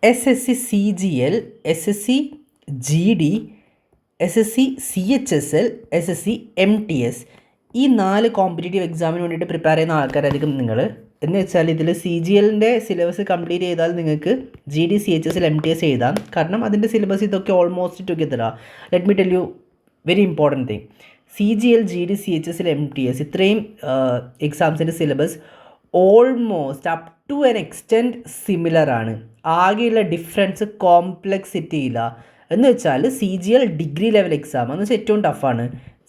SSC CGL, SSC GD, SSC CHSL, SSC MTS ഈ 4 competitive എക്സാമിന് വേണ്ടിയിട്ട് പ്രിപ്പയർ ചെയ്യുന്ന ആൾക്കാരായിരിക്കും നിങ്ങൾ. എന്ന് വെച്ചാൽ ഇതിൽ CGLൻ്റെ സിലബസ് കംപ്ലീറ്റ് ചെയ്താൽ നിങ്ങൾക്ക് GD, CHSL, MTS എഴുതാം. കാരണം അതിൻ്റെ സിലബസ് ഇതൊക്കെ ഓൾമോസ്റ്റ് ടുഗെദറാണ്. Let me tell you very important thing. CGL, GD, CHSL, MTS ഇത്രയും എക്സാംസിൻ്റെ syllabus almost up to an extent similar ആണ്. ആകെയുള്ള ഡിഫറൻസ് കോംപ്ലക്സിറ്റിയില്ല. എന്ന് വെച്ചാൽ CGL ഡിഗ്രി ലെവൽ എക്സാം എന്ന് വെച്ചാൽ ഏറ്റവും ടഫാണ്.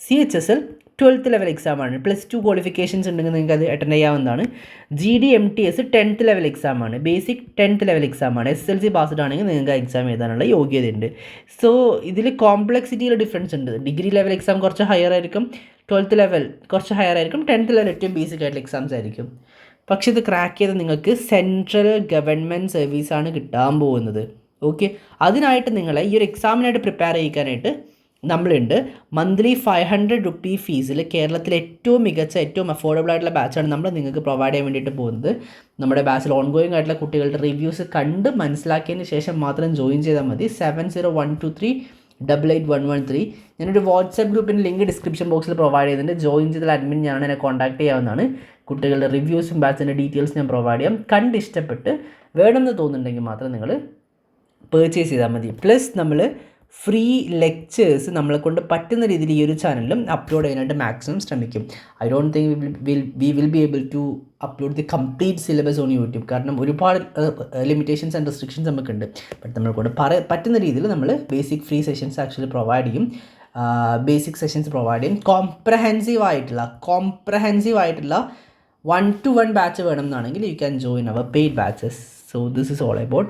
CHSL 12th ലെവൽ എക്സാമാണ്. +2 ക്വാളിഫിക്കേഷൻസ് ഉണ്ടെങ്കിൽ നിങ്ങൾക്ക് അത് അറ്റൻഡ് ചെയ്യാവുന്നതാണ്. GD, MTS 10th ലെവൽ എക്സാമാണ്. ബേസിക് 10th ലെവൽ എക്സാമാണ്. SSLC പാസ്ഡ് ആണെങ്കിൽ നിങ്ങൾക്ക് എക്സാം എഴുതാനുള്ള യോഗ്യതയുണ്ട്. സോ ഇതിൽ കോംപ്ലക്സിറ്റിയിൽ ഡിഫറൻസ് ഉണ്ട്. ഡിഗ്രി ലെവൽ എക്സാം കുറച്ച് ഹയർ ആയിരിക്കും, 12th ലെവൽ കുറച്ച് ഹയർ ആയിരിക്കും, 10th ലെവൽ ഏറ്റവും ബേസിക് ആയിട്ടുള്ള എക്സാംസ് ആയിരിക്കും. പക്ഷേ ഇത് ക്രാക്ക് ചെയ്ത് നിങ്ങൾക്ക് സെൻട്രൽ ഗവൺമെൻറ് സർവീസാണ് കിട്ടാൻ പോകുന്നത്. ഓക്കെ, അതിനായിട്ട് നിങ്ങളെ ഈ ഒരു എക്സാമിനായിട്ട് പ്രിപ്പയർ ചെയ്യിക്കാനായിട്ട് നമ്മളുണ്ട്. മന്ത്ലി 500 റുപ്പീ ഫീസിൽ കേരളത്തിലെ ഏറ്റവും മികച്ച, ഏറ്റവും അഫോർഡബിൾ ആയിട്ടുള്ള ബാച്ചാണ് നമ്മൾ നിങ്ങൾക്ക് പ്രൊവൈഡ് ചെയ്യാൻ വേണ്ടിയിട്ട് പോകുന്നത്. നമ്മുടെ ബാച്ചിൽ ഓൺഗോയിങ് ആയിട്ടുള്ള കുട്ടികളുടെ റിവ്യൂസ് കണ്ട് മനസ്സിലാക്കിയതിന് ശേഷം മാത്രം ജോയിൻ ചെയ്താൽ മതി. 7012388113. ഞാനൊരു വാട്സാപ്പ് ഗ്രൂപ്പിൻ്റെ ലിങ്ക് ഡിസ്ക്രിപ്ഷൻ ബോക്സിൽ പ്രൊവൈഡ് ചെയ്യുന്നുണ്ട്. ജോയിൻ ചെയ്താൽ അഡ്മിൻ ഞാനാണ്, എന്നെ കോൺടാക്ട് ചെയ്യാവുന്നതാണ്. കുട്ടികളുടെ റിവ്യൂസും ബാച്ചിൻ്റെ ഡീറ്റെയിൽസ് ഞാൻ പ്രൊവൈഡ് ചെയ്യാം. കണ്ട് ഇഷ്ടപ്പെട്ട് വേണമെന്ന് തോന്നുന്നുണ്ടെങ്കിൽ മാത്രം നിങ്ങൾ പർച്ചേസ് ചെയ്താൽ മതി. പ്ലസ് നമ്മൾ ഫ്രീ ലെക്ചേഴ്സ് നമ്മളെ കൊണ്ട് പറ്റുന്ന രീതിയിൽ ഈ ഒരു ചാനലിലും അപ്ലോഡ് ചെയ്യാനായിട്ട് മാക്സിമം ശ്രമിക്കും. I don't think we will be able to upload the complete syllabus on YouTube. കാരണം ഒരുപാട് ലിമിറ്റേഷൻസ് ആൻഡ് റെസ്ട്രിക്ഷൻസ് നമുക്കുണ്ട്. ബട്ട് നമ്മളെ കൊണ്ട് പറ്റുന്ന രീതിയിൽ നമ്മൾ basic free sessions actually provide ചെയ്യും. ബേസിക് സെഷൻസ് പ്രൊവൈഡ് ചെയ്യും. കോംപ്രഹെൻസീവ് ആയിട്ടുള്ള 1-to-1 ബാച്ച് വേണം എന്നാണെങ്കിൽ you can join our paid batches. So this is all about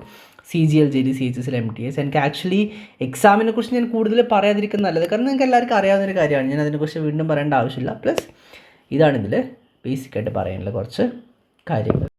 CGL, GD, CHSL, MTS. എനിക്ക് ആക്ച്വലി എക്സാമിനെ കുറിച്ച് ഞാൻ കൂടുതൽ പറയാതിരിക്കുന്നത് നല്ലത്. കാരണം നിങ്ങൾക്ക് എല്ലാവർക്കും അറിയാവുന്നൊരു കാര്യമാണ്. ഞാൻ അതിനെക്കുറിച്ച് വീണ്ടും പറയേണ്ട ആവശ്യമില്ല. പ്ലസ് ഇതാണിതിൽ ബേസിക്കായിട്ട് പറയാനുള്ള കുറച്ച് കാര്യങ്ങൾ.